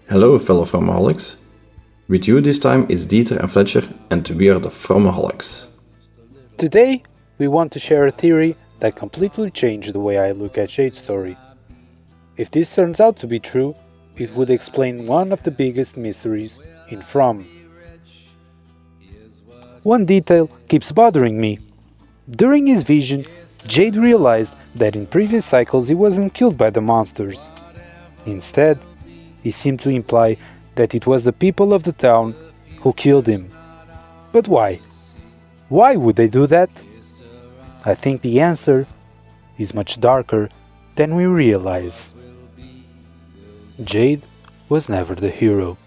Hello fellow FromAholics. With you this time is Dieter and Fletcher, and we are the FromAholics. Today, we want to share a theory that completely changed the way I look at Jade's story. If this turns out to be true, it would explain one of the biggest mysteries in From. One detail keeps bothering me. During his vision, Jade realized that in previous cycles he wasn't killed by the monsters. Instead, he seemed to imply that it was the people of the town who killed him. But why? Why would they do that? I think the answer is much darker than we realize. Jade was never the hero.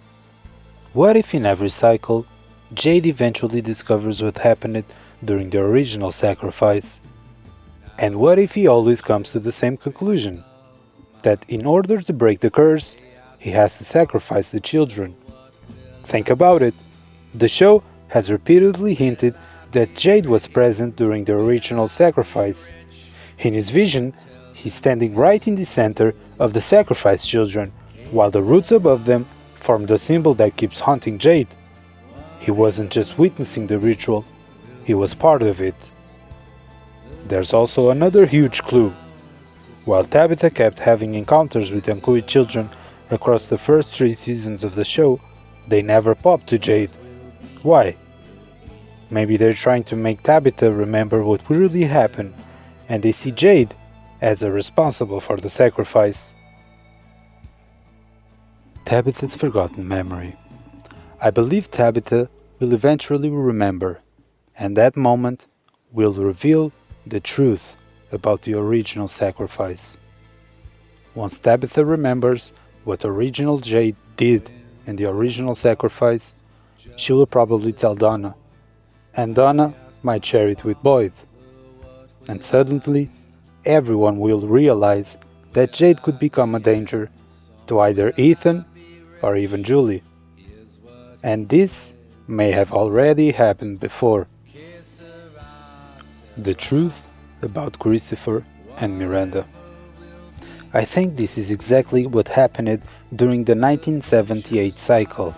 What if in every cycle, Jade eventually discovers what happened during the original sacrifice? And what if he always comes to the same conclusion? That in order to break the curse, he has to sacrifice the children. Think about it. The show has repeatedly hinted that Jade was present during the original sacrifice. In his vision, he's standing right in the center of the sacrificed children, while the roots above them form the symbol that keeps haunting Jade. He wasn't just witnessing the ritual, he was part of it. There's also another huge clue. While Tabitha kept having encounters with Anghkooey children across the first 3 seasons of the show, they never popped to Jade. Why? Maybe they're trying to make Tabitha remember what really happened, and they see Jade as a responsible for the sacrifice. Tabitha's forgotten memory. I believe Tabitha will eventually remember, and that moment will reveal the truth about the original sacrifice. Once Tabitha remembers what original Jade did in the original sacrifice, she will probably tell Donna, and Donna might share it with Boyd. And suddenly, everyone will realize that Jade could become a danger to either Ethan or even Julie. And this may have already happened before. The truth about Christopher and Miranda. I think this is exactly what happened during the 1978 cycle.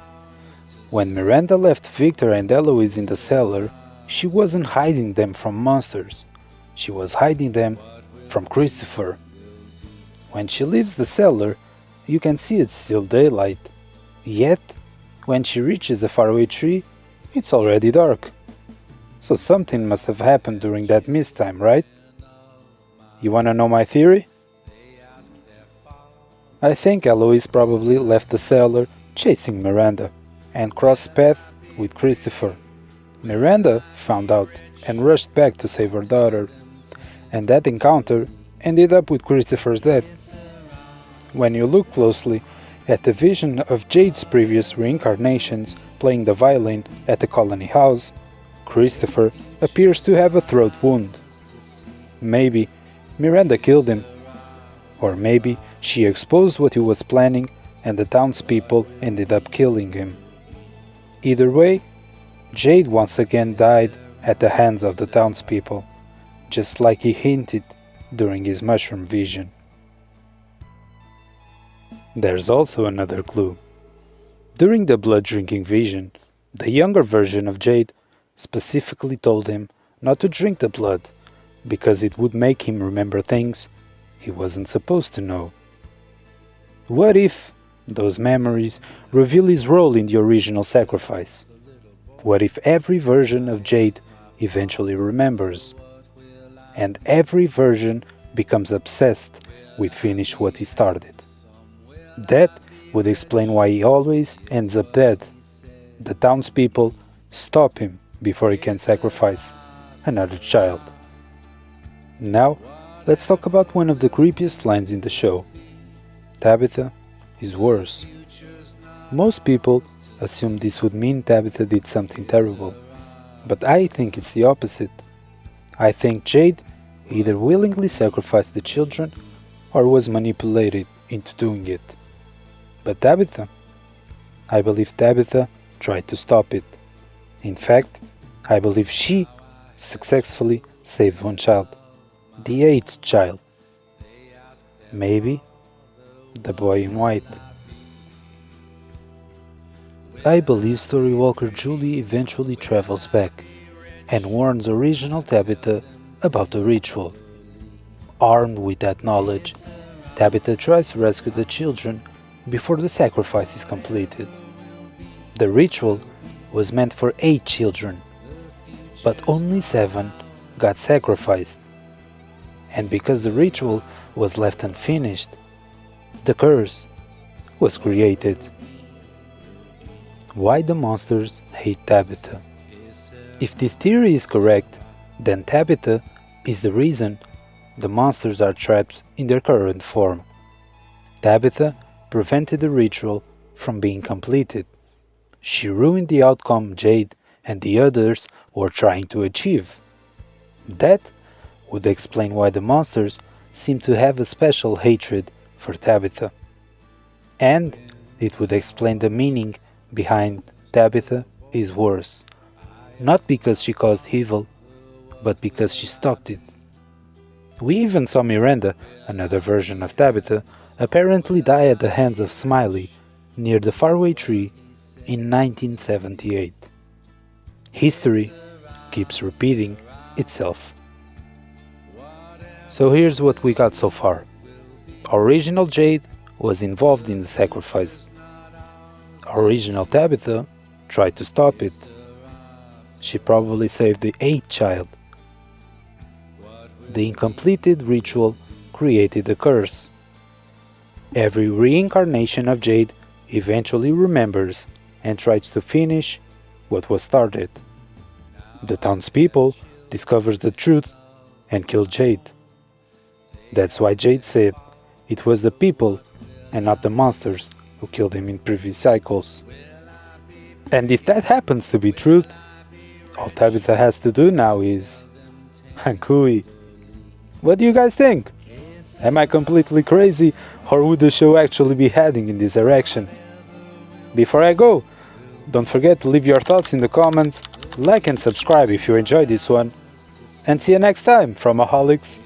When Miranda left Victor and Eloise in the cellar, she wasn't hiding them from monsters. She was hiding them from Christopher. When she leaves the cellar, you can see it's still daylight. Yet, when she reaches the faraway tree, it's already dark. So something must have happened during that mist time, right? You wanna know my theory? I think Eloise probably left the cellar chasing Miranda and crossed paths with Christopher. Miranda found out and rushed back to save her daughter, and that encounter ended up with Christopher's death. When you look closely at the vision of Jade's previous reincarnations playing the violin at the colony house, Christopher appears to have a throat wound. Maybe Miranda killed him, or maybe she exposed what he was planning and the townspeople ended up killing him. Either way, Jade once again died at the hands of the townspeople, just like he hinted during his mushroom vision. There's also another clue. During the blood-drinking vision, the younger version of Jade specifically told him not to drink the blood because it would make him remember things he wasn't supposed to know. What if those memories reveal his role in the original sacrifice? What if every version of Jade eventually remembers? And every version becomes obsessed with finish what he started? That would explain why he always ends up dead. The townspeople stop him before he can sacrifice another child. Now, let's talk about one of the creepiest lines in the show. Tabitha is worse. Most people assume this would mean Tabitha did something terrible, but I think it's the opposite. I think Jade either willingly sacrificed the children or was manipulated into doing it. But Tabitha? I believe Tabitha tried to stop it. In fact, I believe she successfully saved one child, the 8th child. Maybe the boy in white. I believe Storywalker Julie eventually travels back and warns original Tabitha about the ritual. Armed with that knowledge, Tabitha tries to rescue the children before the sacrifice is completed. The ritual was meant for 8 children, but only 7 got sacrificed. And because the ritual was left unfinished, the curse was created. Why the monsters hate Tabitha? If this theory is correct, then Tabitha is the reason the monsters are trapped in their current form. Tabitha prevented the ritual from being completed. She ruined the outcome Jade and the others were trying to achieve. That would explain why the monsters seem to have a special hatred for Tabitha. And it would explain the meaning behind Tabitha is worse, not because she caused evil, but because she stopped it. We even saw Miranda, another version of Tabitha, apparently die at the hands of Smiley near the faraway tree in 1978. History keeps repeating itself. So here's what we got so far. Original Jade was involved in the sacrifice. Original Tabitha tried to stop it. She probably saved the 8th child. The incompleted ritual created a curse. Every reincarnation of Jade eventually remembers and tries to finish what was started. The townspeople discovers the truth and kill Jade. That's why Jade said it was the people and not the monsters who killed him in previous cycles. And if that happens to be truth, all Tabitha has to do now is Anghkooey. What do you guys think? Am I completely crazy, or would the show actually be heading in this direction? Before I go, don't forget to leave your thoughts in the comments, like and subscribe if you enjoyed this one, and see you next time, FromAholics.